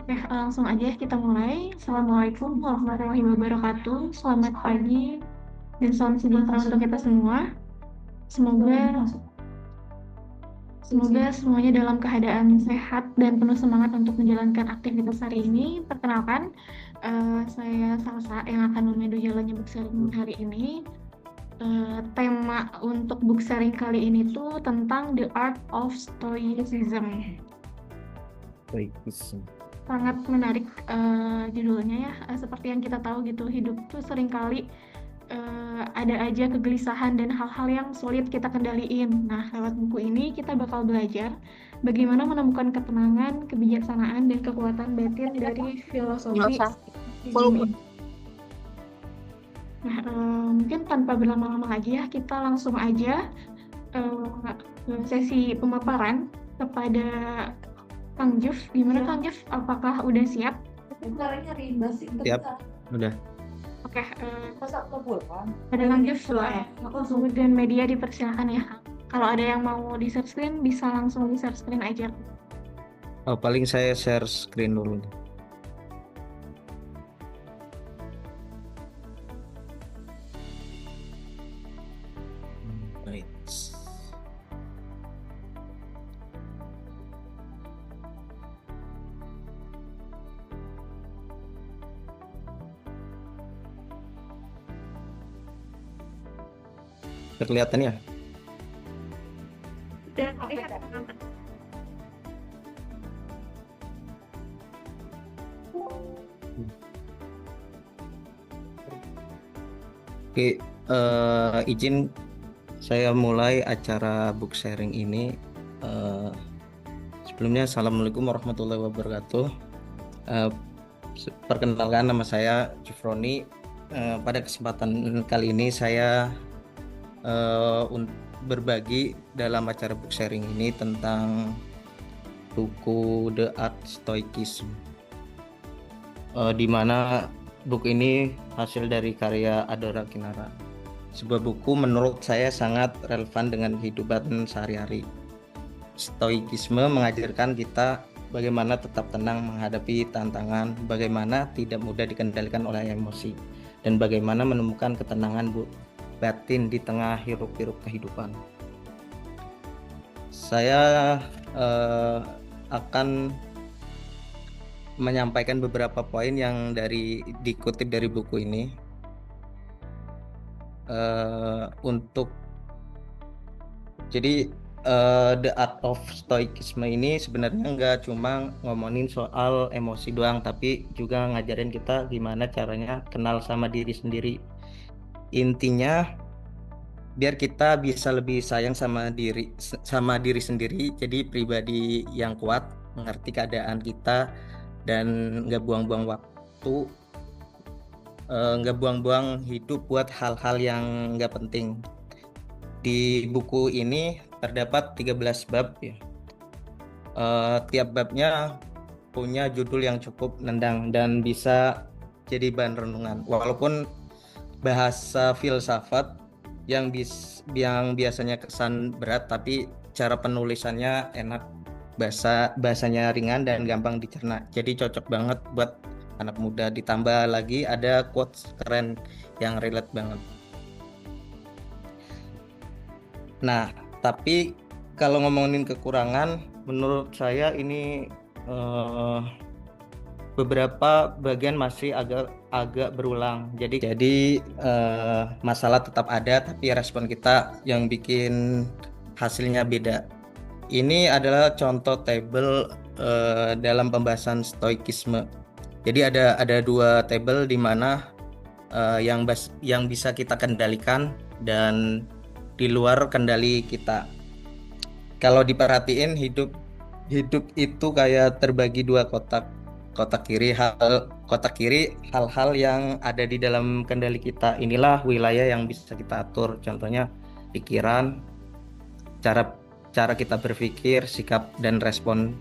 Oke, langsung aja kita mulai. Assalamualaikum warahmatullahi wabarakatuh. Selamat pagi dan salam sejahtera untuk kita semua. Semoga semoga semuanya dalam keadaan sehat dan penuh semangat untuk menjalankan aktivitas hari ini. Perkenalkan, saya Salsa yang akan memandu jalannya book sharing hari ini. Tema untuk book sharing kali ini tuh tentang The Art of Stoicism. Baik, Sangat menarik judulnya ya. Seperti yang kita tahu gitu, hidup tuh seringkali ada aja kegelisahan dan hal-hal yang sulit kita kendaliin. Nah, lewat buku ini kita bakal belajar bagaimana menemukan ketenangan, kebijaksanaan, dan kekuatan batin dari filosofi Stoicism ini. Nah, mungkin tanpa berlama-lama lagi ya, kita langsung aja ke sesi pemaparan kepada Kang Juf. Gimana Kang Juf? Apakah udah siap? siap, udah. Oke, ada Kang Juf ya. Kemudian media dipersilakan ya. Kalau ada yang mau di share screen, bisa langsung di share screen aja. Oh, paling saya share screen dulu. Baik. Kelihatan ya? Dan lihat. Oke, izin saya mulai acara book sharing ini. Sebelumnya, Assalamualaikum warahmatullahi wabarakatuh. Perkenalkan, nama saya Jufroni. Pada kesempatan kali ini saya berbagi dalam acara book sharing ini tentang buku The Art Stoicism, di mana buku ini hasil dari karya Adora Kinara. Sebuah buku menurut saya sangat relevan dengan kehidupan sehari-hari. Stoikisme mengajarkan kita bagaimana tetap tenang menghadapi tantangan, bagaimana tidak mudah dikendalikan oleh emosi, dan bagaimana menemukan ketenangan batin di tengah hiruk-pikuk kehidupan. Saya akan menyampaikan beberapa poin yang dikutip dari buku ini. Jadi The Art of Stoicism ini sebenarnya nggak cuma ngomongin soal emosi doang, tapi juga ngajarin kita gimana caranya kenal sama diri sendiri. Intinya biar kita bisa lebih sayang sama diri sendiri, jadi pribadi yang kuat, mengerti keadaan kita, dan nggak buang-buang waktu, nggak buang-buang hidup buat hal-hal yang nggak penting. Di buku ini terdapat 13 bab ya. Tiap babnya punya judul yang cukup nendang dan bisa jadi bahan renungan. Walaupun bahasa filsafat yang biasanya kesan berat, tapi cara penulisannya enak, bahasanya ringan dan gampang dicerna. Jadi cocok banget buat anak muda. Ditambah lagi ada quotes keren yang relate banget. Nah, tapi kalau ngomongin kekurangan, menurut saya ini beberapa bagian masih agak berulang. Jadi masalah tetap ada, tapi respon kita yang bikin hasilnya beda. Ini adalah contoh tabel dalam pembahasan stoikisme. Jadi ada dua tabel di mana yang bisa kita kendalikan dan di luar kendali kita. Kalau diperhatiin, hidup itu kayak terbagi dua kotak. Kotak kiri hal-hal yang ada di dalam kendali kita. Inilah wilayah yang bisa kita atur. Contohnya pikiran, cara kita berpikir, sikap dan respon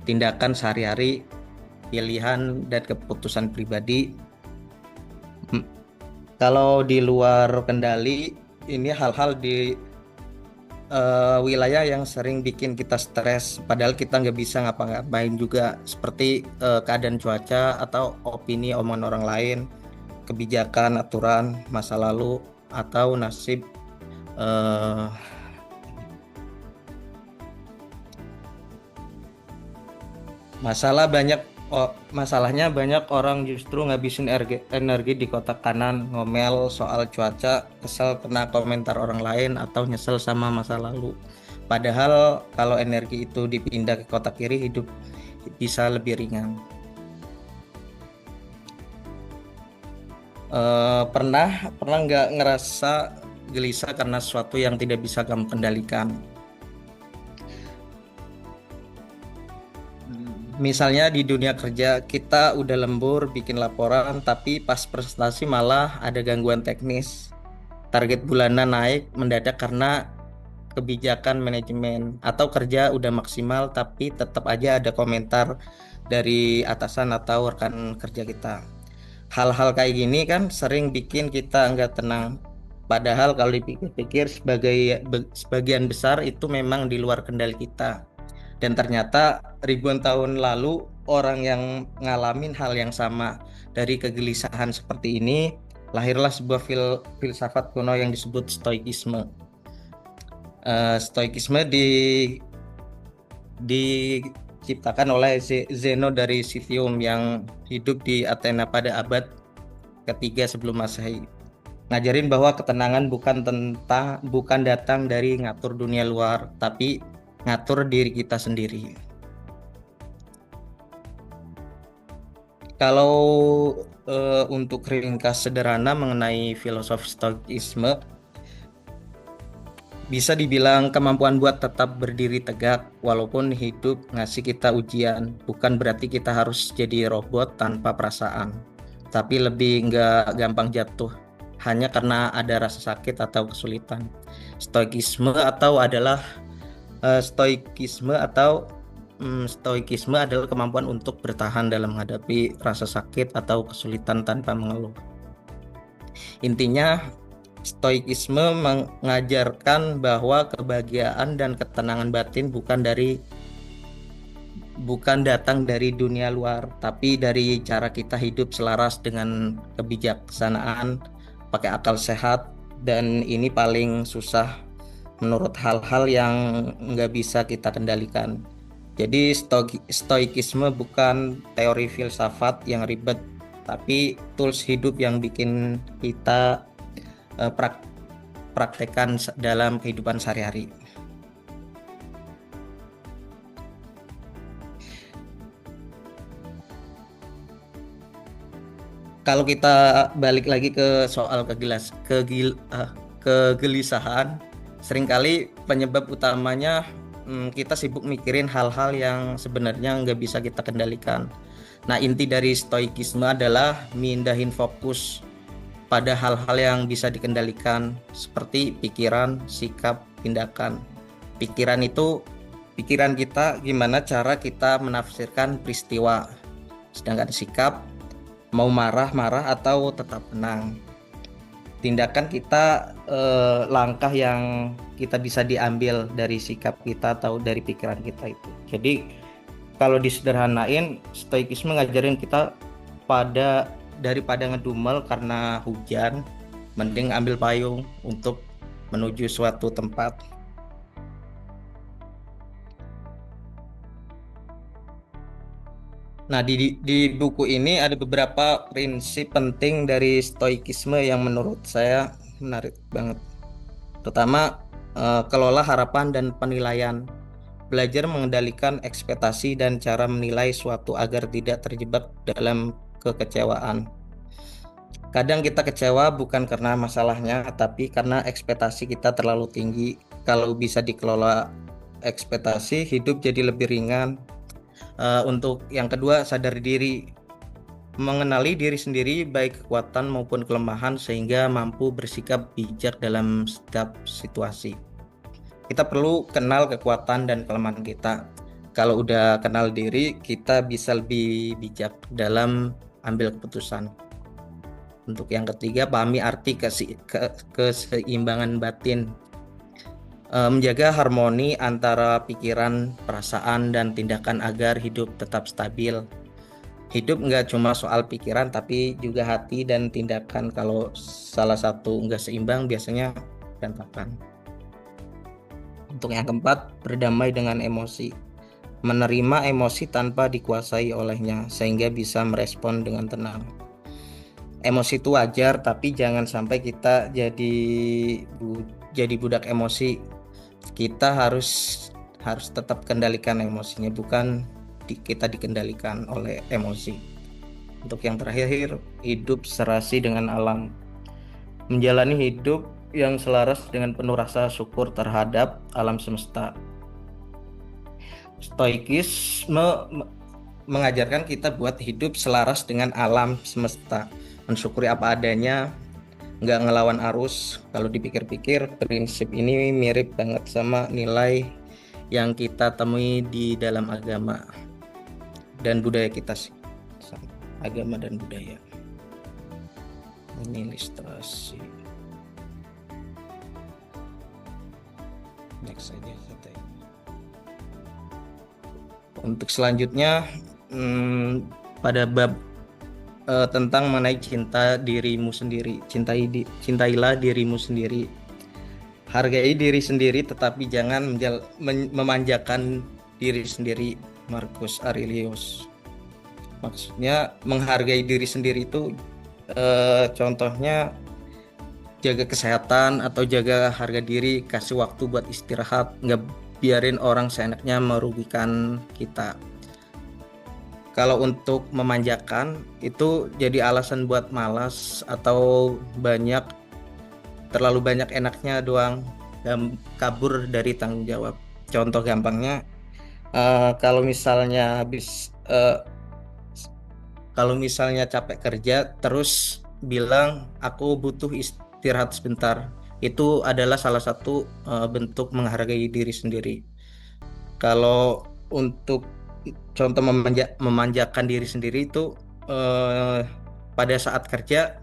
tindakan sehari-hari, pilihan dan keputusan pribadi. Kalau di luar kendali, ini hal-hal wilayah yang sering bikin kita stres, padahal kita nggak bisa ngapa-ngapain juga, seperti keadaan cuaca atau opini omongan orang lain, kebijakan, aturan, masa lalu, atau nasib. eh, Masalahnya banyak orang justru ngabisin energi di kotak kanan, ngomel soal cuaca, kesel kena komentar orang lain, atau nyesel sama masa lalu. Padahal kalau energi itu dipindah ke kotak kiri, hidup bisa lebih ringan. Pernah nggak ngerasa gelisah karena sesuatu yang tidak bisa kamu kendalikan? Misalnya di dunia kerja, kita udah lembur bikin laporan, tapi pas presentasi malah ada gangguan teknis. Target bulanan naik mendadak karena kebijakan manajemen, atau kerja udah maksimal tapi tetap aja ada komentar dari atasan atau rekan kerja kita. Hal-hal kayak gini kan sering bikin kita nggak tenang. Padahal kalau dipikir-pikir sebagian besar itu memang di luar kendali kita. Dan ternyata ribuan tahun lalu orang yang ngalamin hal yang sama. Dari kegelisahan seperti ini lahirlah sebuah filsafat kuno yang disebut stoikisme. Stoikisme diciptakan oleh Zeno dari Citium yang hidup di Athena pada abad ketiga sebelum Masehi. Ngajarin bahwa ketenangan bukan datang dari ngatur dunia luar, tapi ngatur diri kita sendiri. Kalau untuk ringkas sederhana mengenai filosofi stoikisme, bisa dibilang kemampuan buat tetap berdiri tegak walaupun hidup ngasih kita ujian. Bukan berarti kita harus jadi robot tanpa perasaan, tapi lebih nggak gampang jatuh hanya karena ada rasa sakit atau kesulitan. Stoikisme adalah kemampuan untuk bertahan dalam menghadapi rasa sakit atau kesulitan tanpa mengeluh. Intinya, stoikisme mengajarkan bahwa kebahagiaan dan ketenangan batin bukan datang dari dunia luar, tapi dari cara kita hidup selaras dengan kebijaksanaan, pakai akal sehat, dan ini paling susah menurut hal-hal yang nggak bisa kita kendalikan. Jadi stoikisme bukan teori filsafat yang ribet, tapi tools hidup yang bikin kita praktekkan dalam kehidupan sehari-hari. Kalau kita balik lagi ke soal kegelisahan, seringkali penyebab utamanya kita sibuk mikirin hal-hal yang sebenarnya nggak bisa kita kendalikan. Nah, inti dari stoikisme adalah mindahin fokus pada hal-hal yang bisa dikendalikan, seperti pikiran, sikap, tindakan. Pikiran kita, gimana cara kita menafsirkan peristiwa. Sedangkan sikap, mau marah atau tetap tenang. Tindakan kita, langkah yang kita bisa diambil dari sikap kita atau dari pikiran kita itu. Jadi kalau disederhanain, stoikisme ngajarin kita daripada ngedumel karena hujan, mending ambil payung untuk menuju suatu tempat. Nah, di buku ini ada beberapa prinsip penting dari stoikisme yang menurut saya menarik banget. Pertama, kelola harapan dan penilaian. Belajar mengendalikan ekspektasi dan cara menilai suatu agar tidak terjebak dalam kekecewaan. Kadang kita kecewa bukan karena masalahnya, tapi karena ekspektasi kita terlalu tinggi. Kalau bisa dikelola ekspektasi, hidup jadi lebih ringan. Untuk yang kedua, sadar diri. Mengenali diri sendiri, baik kekuatan maupun kelemahan, sehingga mampu bersikap bijak dalam setiap situasi. Kita perlu kenal kekuatan dan kelemahan kita. Kalau udah kenal diri, kita bisa lebih bijak dalam ambil keputusan. Untuk yang ketiga, pahami arti keseimbangan batin. Menjaga harmoni antara pikiran, perasaan, dan tindakan agar hidup tetap stabil. Hidup nggak cuma soal pikiran, tapi juga hati dan tindakan. Kalau salah satu nggak seimbang, biasanya berantakan. Untuk yang keempat, berdamai dengan emosi. Menerima emosi tanpa dikuasai olehnya, sehingga bisa merespon dengan tenang. Emosi itu wajar, tapi jangan sampai kita jadi budak emosi. Kita harus tetap kendalikan emosinya, bukan kita dikendalikan oleh emosi. Untuk yang terakhir, hidup serasi dengan alam. Menjalani hidup yang selaras dengan penuh rasa syukur terhadap alam semesta. Stoikisme mengajarkan kita buat hidup selaras dengan alam semesta, mensyukuri apa adanya, nggak ngelawan arus. Kalau dipikir-pikir, prinsip ini mirip banget sama nilai yang kita temui di dalam agama dan budaya kita sih. Agama dan budaya. Ini ilustrasi. Next saja kita. Untuk selanjutnya, pada bab tentang mengenai cinta dirimu sendiri. Cintailah dirimu sendiri. Hargai diri sendiri, tetapi jangan memanjakan diri sendiri. Marcus Aurelius. Maksudnya menghargai diri sendiri itu contohnya jaga kesehatan atau jaga harga diri, kasih waktu buat istirahat, nggak biarin orang seenaknya merugikan kita. Kalau untuk memanjakan itu jadi alasan buat malas atau terlalu banyak enaknya doang dan kabur dari tanggung jawab. Contoh gampangnya, kalau misalnya capek kerja terus bilang aku butuh istirahat sebentar, itu adalah salah satu bentuk menghargai diri sendiri. Kalau untuk contoh memanjakan diri sendiri itu pada saat kerja,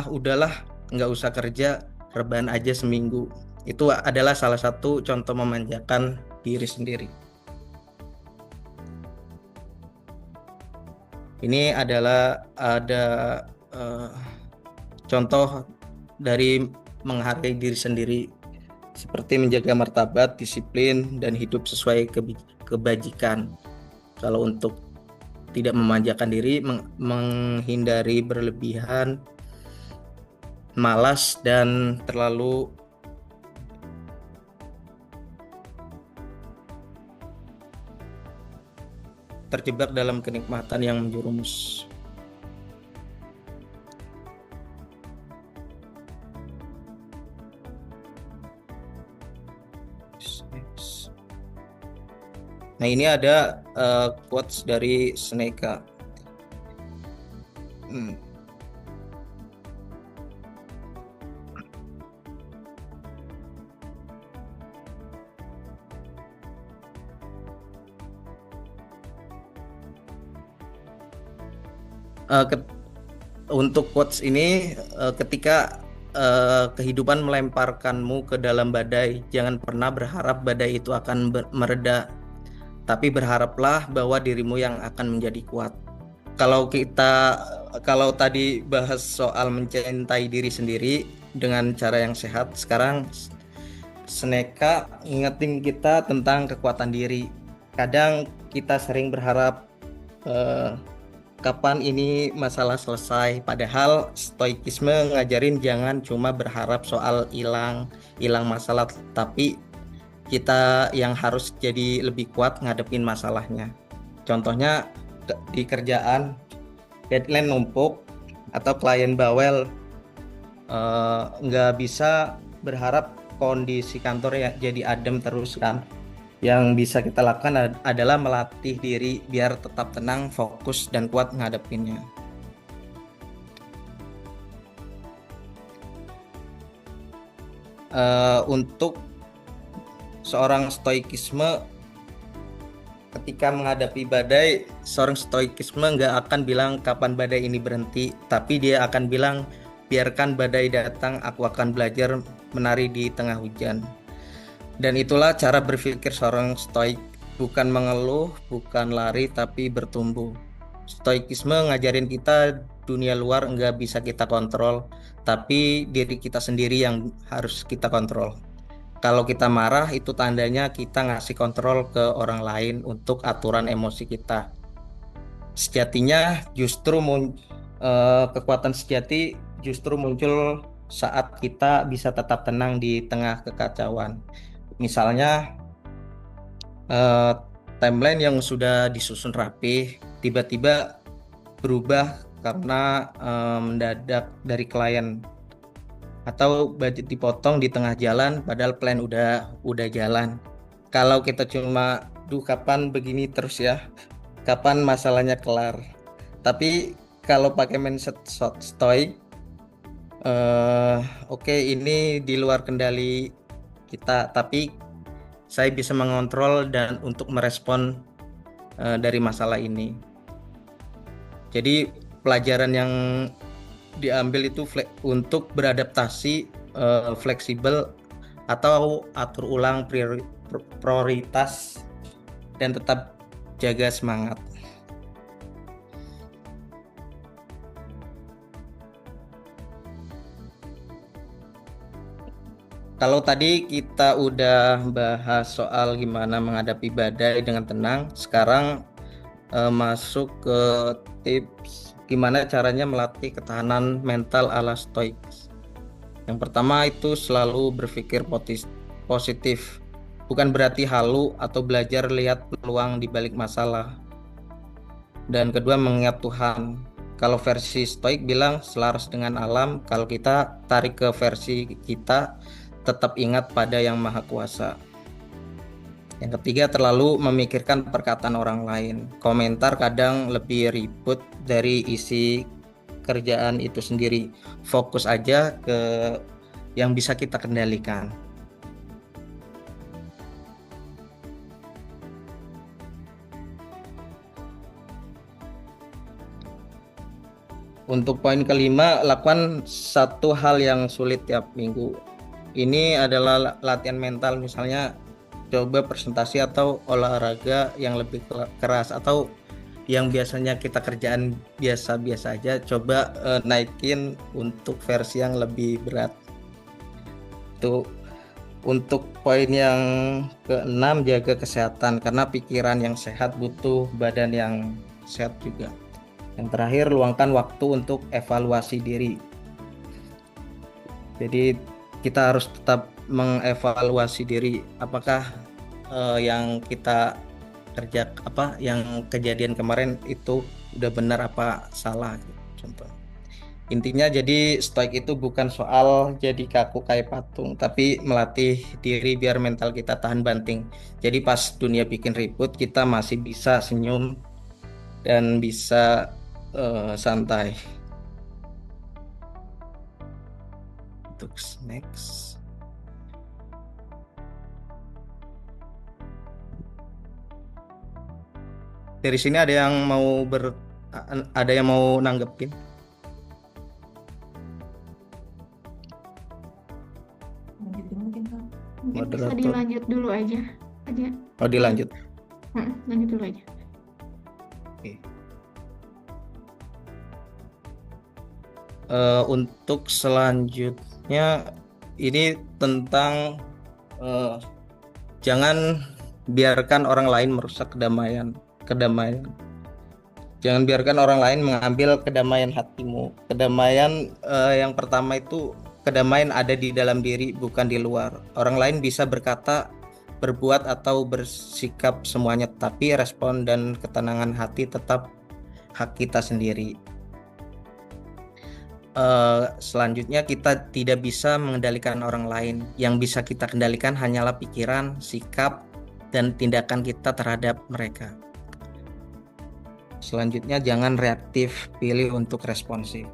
udahlah nggak usah kerja, rebahan aja seminggu. Itu adalah salah satu contoh memanjakan diri sendiri. Ini adalah ada contoh dari menghargai diri sendiri, seperti menjaga martabat, disiplin, dan hidup sesuai kebajikan. Kalau untuk tidak memanjakan diri, menghindari berlebihan, malas, dan terlalu terjebak dalam kenikmatan yang menjerumus. Nah, ini ada quotes dari Seneca. Untuk quotes ini, ketika kehidupan melemparkanmu ke dalam badai, jangan pernah berharap badai itu akan mereda, tapi berharaplah bahwa dirimu yang akan menjadi kuat. Kalau tadi bahas soal mencintai diri sendiri dengan cara yang sehat, sekarang Seneca ngingetin kita tentang kekuatan diri. Kadang kita sering berharap kapan ini masalah selesai, padahal stoikisme ngajarin jangan cuma berharap soal hilang masalah, tapi kita yang harus jadi lebih kuat ngadepin masalahnya. Contohnya di kerjaan, deadline numpuk atau klien bawel, nggak bisa berharap kondisi kantor ya jadi adem terus kan. Yang bisa kita lakukan adalah melatih diri biar tetap tenang, fokus, dan kuat ngadepinnya. Untuk seorang stoikisme, ketika menghadapi badai, seorang stoikisme nggak akan bilang kapan badai ini berhenti, tapi dia akan bilang biarkan badai datang, aku akan belajar menari di tengah hujan. Dan itulah cara berpikir seorang stoik, bukan mengeluh, bukan lari, tapi bertumbuh. Stoikisme ngajarin kita dunia luar nggak bisa kita kontrol, tapi diri kita sendiri yang harus kita kontrol. Kalau kita marah, itu tandanya kita ngasih kontrol ke orang lain untuk aturan emosi kita. Sejatinya kekuatan sejati justru muncul saat kita bisa tetap tenang di tengah kekacauan. Misalnya eh, timeline yang sudah disusun rapi tiba-tiba berubah karena mendadak dari klien, atau budget dipotong di tengah jalan padahal plan udah jalan. Kalau kita cuma, duh kapan begini terus ya, kapan masalahnya kelar. Tapi kalau pakai mindset stoik, oke, ini di luar kendali kita, tapi saya bisa mengontrol dan untuk merespon dari masalah ini. Jadi pelajaran yang diambil itu untuk beradaptasi, fleksibel, atau atur ulang prioritas dan tetap jaga semangat. Kalau tadi kita udah bahas soal gimana menghadapi badai dengan tenang, sekarang masuk ke tips gimana caranya melatih ketahanan mental ala stoik. Yang pertama itu selalu berpikir positif. Bukan berarti halu atau belajar lihat peluang di balik masalah. Dan kedua, mengingat Tuhan. Kalau versi stoik bilang selaras dengan alam, kalau kita tarik ke versi kita, tetap ingat pada Yang Maha Kuasa. Yang ketiga, terlalu memikirkan perkataan orang lain. Komentar kadang lebih ribut dari isi kerjaan itu sendiri. Fokus aja ke yang bisa kita kendalikan. Untuk poin kelima, lakukan satu hal yang sulit tiap minggu. Ini adalah latihan mental, misalnya coba presentasi atau olahraga yang lebih keras, atau yang biasanya kita kerjaan biasa-biasa aja, coba naikin untuk versi yang lebih berat. Itu untuk poin yang keenam, jaga kesehatan, karena pikiran yang sehat butuh badan yang sehat juga. Yang terakhir, luangkan waktu untuk evaluasi diri. Jadi kita harus tetap mengevaluasi diri, apakah yang kita yang kejadian kemarin itu udah benar apa salah, contoh. Intinya jadi stoik itu bukan soal jadi kaku kayak patung, tapi melatih diri biar mental kita tahan banting. Jadi pas dunia bikin ribut, kita masih bisa senyum dan bisa santai. Untuk next, dari sini ada yang mau nanggepin? Mungkin bisa Moderator. dilanjut dulu aja. Oh, dilanjut. Lanjut dulu aja. Oke. Untuk selanjutnya ini tentang jangan biarkan orang lain merusak kedamaian. Jangan biarkan orang lain mengambil kedamaian hatimu. Kedamaian yang pertama itu, kedamaian ada di dalam diri, bukan di luar. Orang lain bisa berkata, berbuat, atau bersikap semuanya, tapi respon dan ketenangan hati tetap hak kita sendiri. Selanjutnya, kita tidak bisa mengendalikan orang lain. Yang bisa kita kendalikan hanyalah pikiran, sikap, dan tindakan kita terhadap mereka. Selanjutnya, jangan reaktif, pilih untuk responsif.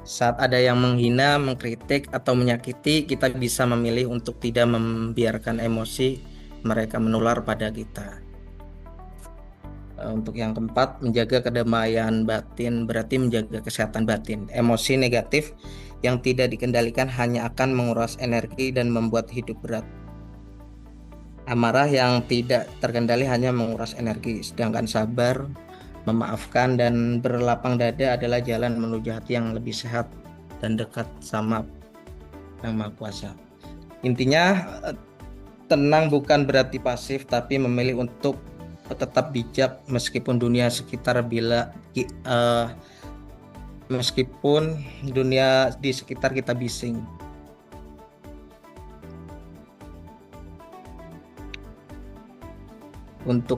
Saat ada yang menghina, mengkritik, atau menyakiti, kita bisa memilih untuk tidak membiarkan emosi mereka menular pada kita. Untuk yang keempat, menjaga kedamaian batin berarti menjaga kesehatan batin. Emosi negatif yang tidak dikendalikan hanya akan menguras energi dan membuat hidup berat. Amarah yang tidak terkendali hanya menguras energi, sedangkan sabar, memaafkan, dan berlapang dada adalah jalan menuju hati yang lebih sehat dan dekat sama Yang Maha Kuasa. Intinya, tenang bukan berarti pasif, tapi memilih untuk tetap bijak meskipun dunia sekitar meskipun dunia di sekitar kita bising. Untuk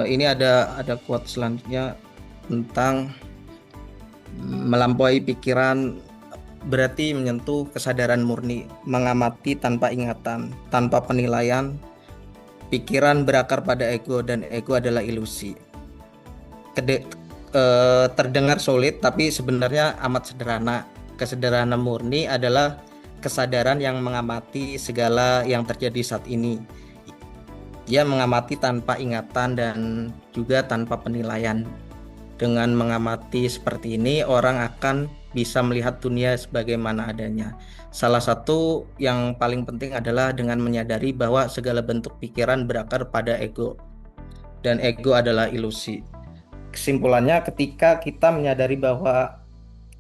ini ada quote selanjutnya tentang melampaui pikiran berarti menyentuh kesadaran murni, mengamati tanpa ingatan, tanpa penilaian. Pikiran berakar pada ego dan ego adalah ilusi. Terdengar sulit tapi sebenarnya amat sederhana. Kesederhana murni adalah kesadaran yang mengamati segala yang terjadi saat ini. Ia mengamati tanpa ingatan dan juga tanpa penilaian. Dengan mengamati seperti ini, orang akan bisa melihat dunia sebagaimana adanya. Salah satu yang paling penting adalah dengan menyadari bahwa segala bentuk pikiran berakar pada ego, dan ego adalah ilusi. Kesimpulannya, ketika kita menyadari bahwa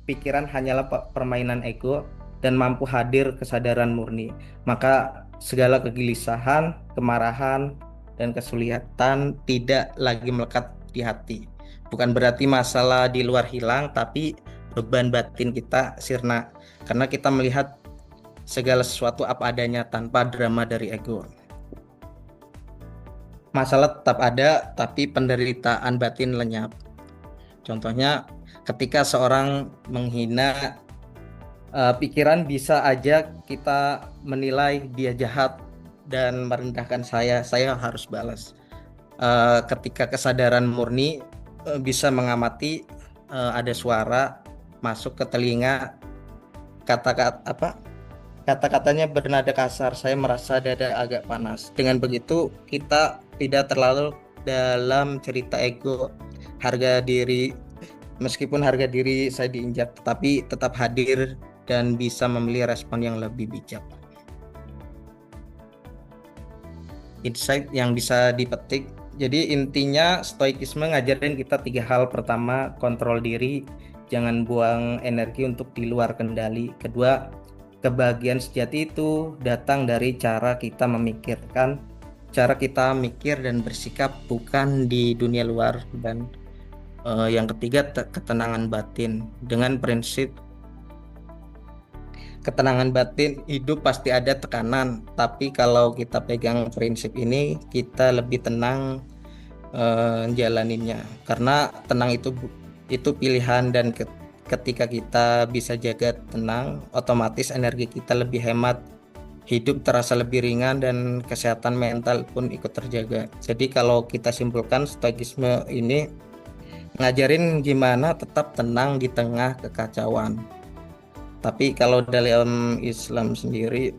pikiran hanyalah permainan ego dan mampu hadir kesadaran murni, maka segala kegelisahan, kemarahan, dan kesulitan tidak lagi melekat di hati. Bukan berarti masalah di luar hilang, tapi beban batin kita sirna karena kita melihat segala sesuatu apa adanya tanpa drama dari ego. Masalah tetap ada, tapi penderitaan batin lenyap. Contohnya, ketika seorang menghina, pikiran bisa aja kita menilai dia jahat dan merendahkan saya harus balas. Ketika kesadaran murni bisa mengamati, ada suara masuk ke telinga, kata-katanya bernada kasar, saya merasa dada agak panas. Dengan begitu kita tidak terlalu dalam cerita ego, meskipun harga diri saya diinjak, tetapi tetap hadir dan bisa memilih respon yang lebih bijak. Insight yang bisa dipetik. Jadi intinya stoikisme ngajarin kita 3 hal. Pertama, kontrol diri, jangan buang energi untuk di luar kendali. Kedua, kebahagiaan sejati itu datang dari cara kita mikir dan bersikap, bukan di dunia luar. Dan yang ketiga, ketenangan batin. Dengan prinsip ketenangan batin, hidup pasti ada tekanan, tapi kalau kita pegang prinsip ini, kita lebih tenang jalaninnya, karena tenang itu pilihan, dan ketika kita bisa jaga tenang, otomatis energi kita lebih hemat, hidup terasa lebih ringan, dan kesehatan mental pun ikut terjaga. Jadi kalau kita simpulkan, stoikisme ini ngajarin gimana tetap tenang di tengah kekacauan. Tapi kalau dalam Islam sendiri,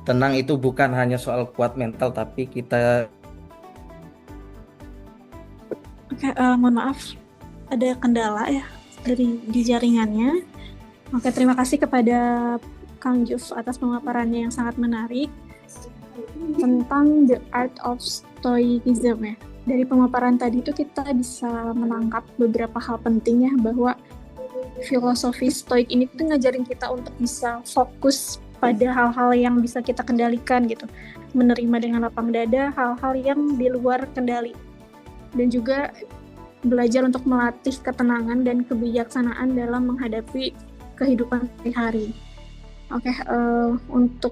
tenang itu bukan hanya soal kuat mental, tapi kita... Oke, mohon maaf, ada kendala ya di jaringannya. Oke, terima kasih kepada Kang Juf atas pemaparannya yang sangat menarik tentang the art of stoicism ya. Dari pemaparan tadi itu kita bisa menangkap beberapa hal penting ya, bahwa filosofi stoik ini tuh ngajarin kita untuk bisa fokus pada hal-hal yang bisa kita kendalikan gitu, menerima dengan lapang dada hal-hal yang di luar kendali, dan juga belajar untuk melatih ketenangan dan kebijaksanaan dalam menghadapi kehidupan sehari-hari. Oke, untuk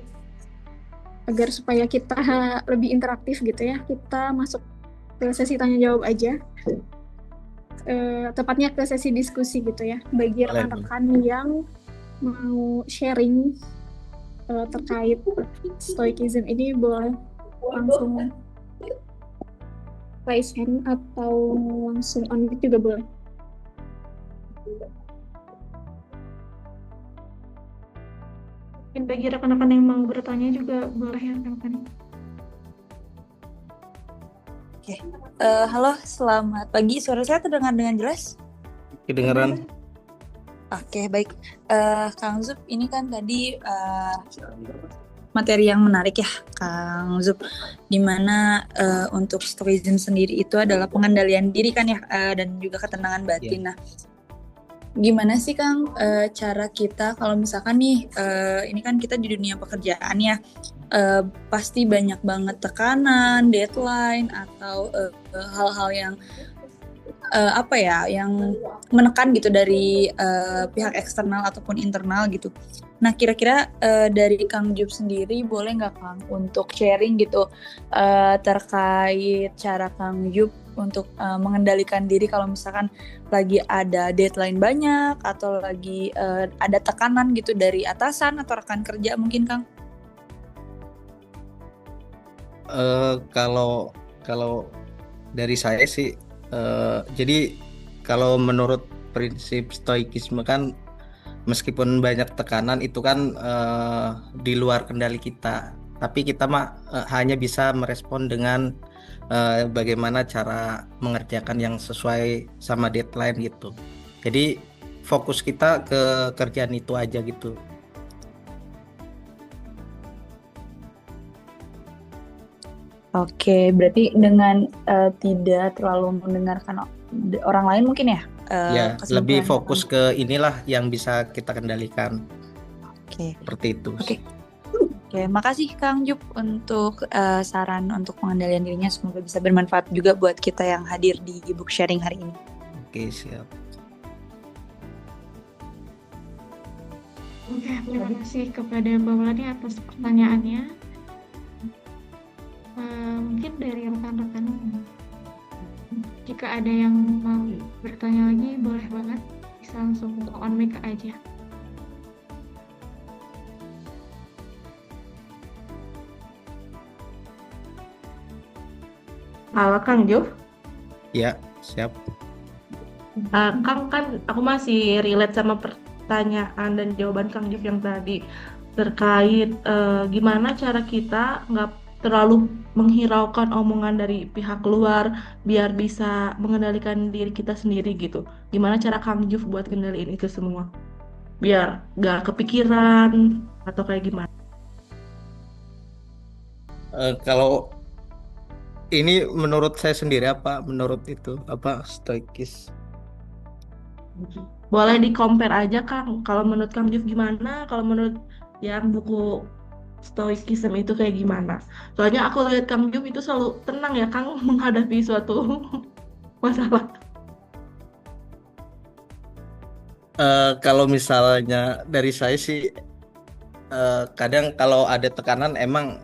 agar supaya kita lebih interaktif gitu ya, kita masuk ke sesi tanya jawab aja. Tepatnya ke sesi diskusi gitu ya, bagi rekan-rekan yang mau sharing terkait stoicism ini, boleh langsung raise hand atau langsung unmute juga boleh. Mungkin bagi rekan-rekan yang mau bertanya juga boleh ya rekan-rekan. Halo, selamat pagi. Suara saya terdengar dengan jelas? Kedengeran? Oke, baik. Kang Zub, ini kan tadi materi yang menarik ya, Kang Zub. Dimana untuk stoicism sendiri itu adalah pengendalian diri kan ya, dan juga ketenangan batin. Nah, gimana sih Kang cara kita kalau misalkan nih, ini kan kita di dunia pekerjaan ya, pasti banyak banget tekanan, deadline, atau hal-hal yang yang menekan gitu dari pihak eksternal ataupun internal gitu. Nah, kira-kira dari Kang Jub sendiri boleh nggak Kang untuk sharing gitu terkait cara Kang Jub untuk mengendalikan diri kalau misalkan lagi ada deadline banyak atau lagi ada tekanan gitu dari atasan atau rekan kerja mungkin Kang? Kalau dari saya sih, jadi kalau menurut prinsip stoikisme kan, meskipun banyak tekanan itu kan di luar kendali kita, tapi kita hanya bisa merespon dengan bagaimana cara mengerjakan yang sesuai sama deadline gitu. Jadi fokus kita ke kerjaan itu aja gitu. Oke, berarti dengan tidak terlalu mendengarkan orang lain mungkin ya? Ya, lebih fokus ke inilah yang bisa kita kendalikan. Oke. Seperti itu. Oke, makasih Kang Jub untuk saran untuk pengendalian dirinya. Semoga bisa bermanfaat juga buat kita yang hadir di book sharing hari ini. Oke, siap. Oke, terima kasih kepada Mbak Melani atas pertanyaannya. Mungkin dari rekan-rekan, jika ada yang mau bertanya lagi, boleh banget, bisa langsung on mic aja. Halo Kang Juf. Ya, siap. Kang, kan aku masih relate sama pertanyaan dan jawaban Kang Juf yang tadi terkait gimana cara kita nggak terlalu menghiraukan omongan dari pihak luar biar bisa mengendalikan diri kita sendiri gitu. Gimana cara Kang Juf buat kendaliin itu semua? Biar nggak kepikiran atau kayak gimana? Kalau ini menurut saya sendiri apa menurut itu apa stoikis? Boleh di-compare aja Kang. Kalau menurut Kang Juf gimana? Kalau menurut yang buku Stoicism itu kayak gimana? Soalnya aku lihat Kang Jum itu selalu tenang ya Kang menghadapi suatu masalah. Kalau misalnya dari saya sih, kadang kalau ada tekanan emang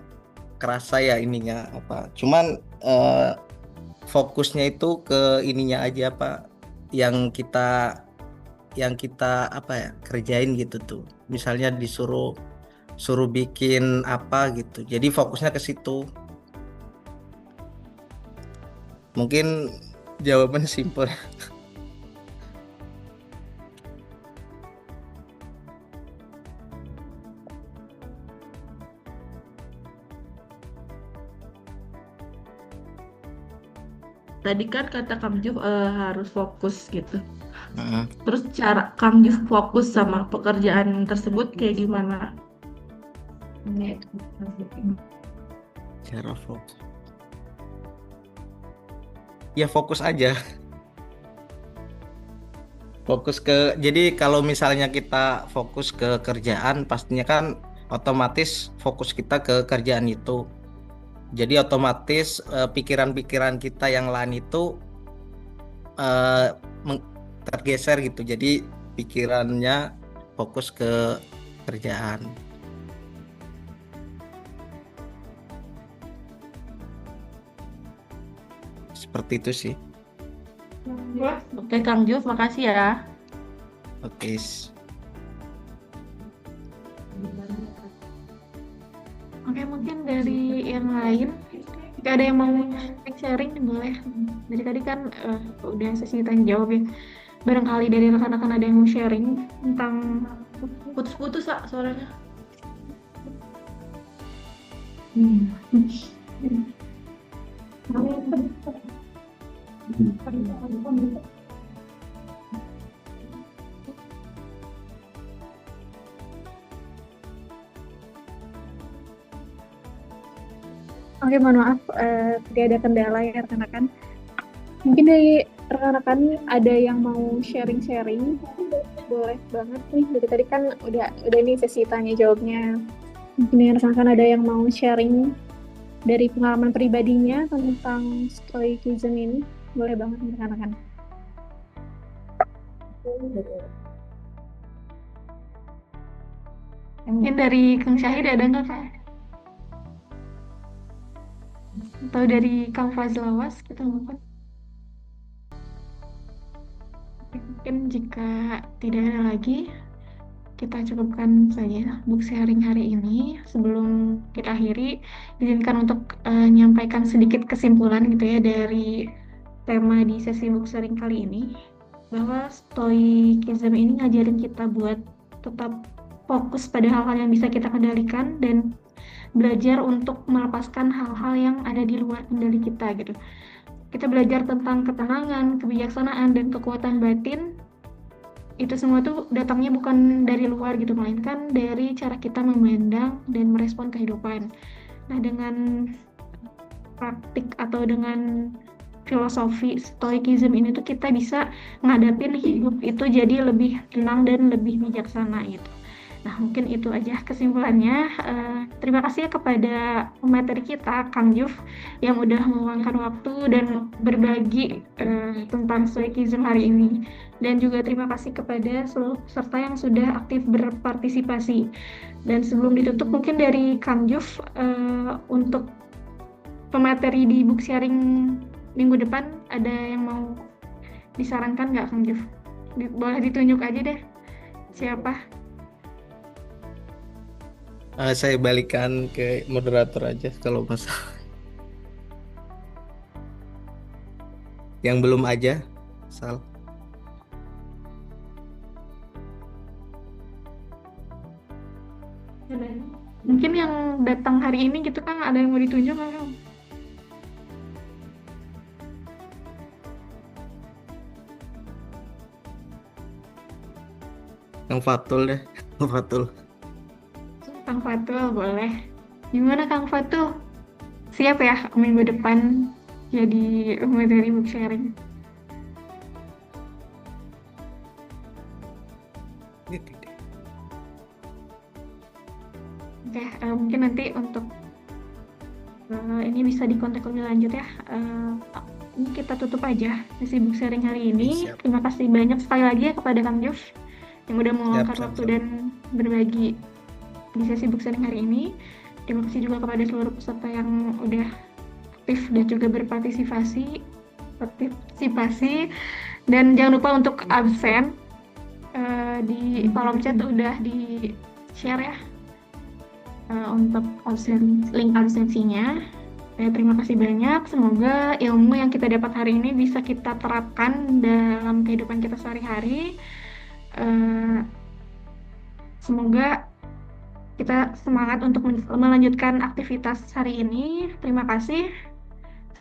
kerasa ya ininya apa. Cuman fokusnya itu ke ininya aja apa yang kita apa ya kerjain gitu tuh. Misalnya suruh bikin apa gitu, jadi fokusnya ke situ. Mungkin jawabannya simple. Tadi kan kata Kang Jum harus fokus gitu. Terus cara Kang Jum fokus sama pekerjaan tersebut kayak gimana? Cara fokus ya fokus aja, jadi kalau misalnya kita fokus ke kerjaan pastinya kan otomatis fokus kita ke kerjaan itu, jadi otomatis pikiran-pikiran kita yang lain itu tergeser gitu, jadi pikirannya fokus ke kerjaan. Seperti itu sih. Oke Kang Juf, makasih ya. Oke. Oke, mungkin dari yang lain, jika ada yang mau sharing boleh. Dari tadi kan udah sesi tanya jawab ya. Barangkali dari rekan-rekan ada yang mau sharing tentang Putus-putus Kak suaranya. Oke, mohon maaf, tadi ada kendala ya rekan-rekan. Mungkin dari rekan-rekan ada yang mau sharing-sharing, boleh banget nih. Dari tadi kan udah ini sesi tanya jawabnya. Mungkin dari rekan-rekan ada yang mau sharing dari pengalaman pribadinya tentang stoicism ini, boleh banget nih rekan-rekan. Mungkin dari Kang Syahid ada nggak Kak? Atau dari Kang Fazil Awas kita mungkin. Mungkin jika tidak ada lagi, kita cukupkan saja book sharing hari ini. Sebelum kita akhiri, izinkan untuk menyampaikan sedikit kesimpulan gitu ya dari tema di sesi book sharing kali ini, bahwa stoicism ini ngajarin kita buat tetap fokus pada hal-hal yang bisa kita kendalikan dan belajar untuk melepaskan hal-hal yang ada di luar kendali kita gitu. Kita belajar tentang ketenangan, kebijaksanaan, dan kekuatan batin. Itu semua tuh datangnya bukan dari luar gitu, melainkan dari cara kita memandang dan merespon kehidupan. Nah, dengan praktik atau dengan filosofi stoicism ini tuh kita bisa ngadapin hidup itu jadi lebih tenang dan lebih bijaksana gitu. Nah, mungkin itu aja kesimpulannya. Terima kasih ya kepada pemateri kita, Kang Juf, yang udah meluangkan waktu dan berbagi tentang stoicism hari ini. Dan juga terima kasih kepada seluruh peserta yang sudah aktif berpartisipasi. Dan sebelum ditutup, mungkin dari Kang Juf, untuk pemateri di book sharing minggu depan, ada yang mau disarankan nggak, Kang Juf? Boleh ditunjuk aja deh, siapa? Saya balikan ke moderator aja kalau masalah. Yang belum aja, Sal. Mungkin yang datang hari ini gitu kan, ada yang mau ditunjuk nggak, Kang? Yang Fatul deh, Yang Fatul. Kang Fatul boleh. Gimana Kang Fatul? Siap ya minggu depan jadi materi book sharing? Oke, mungkin nanti untuk ini bisa dikontak lebih lanjut ya. Ini kita tutup aja sesi book sharing hari ini. Siap. Terima kasih banyak sekali lagi ya kepada Kang Juf yang udah meluangkan waktu dan berbagi di sesi book sharing hari ini. Terima kasih juga kepada seluruh peserta yang udah aktif dan juga berpartisipasi. Dan jangan lupa untuk absen. Di kolom chat udah di share ya untuk link absensinya. Terima kasih banyak. Semoga ilmu yang kita dapat hari ini bisa kita terapkan dalam kehidupan kita sehari-hari. Semoga kita semangat untuk melanjutkan aktivitas hari ini. Terima kasih.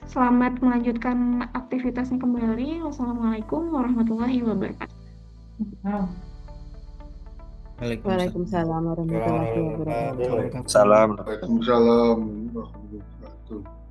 Selamat melanjutkan aktivitasnya kembali. Wassalamualaikum warahmatullahi wabarakatuh. Waalaikumsalam warahmatullahi wabarakatuh. Waalaikumsalam. Waalaikumsalam warahmatullahi wabarakatuh.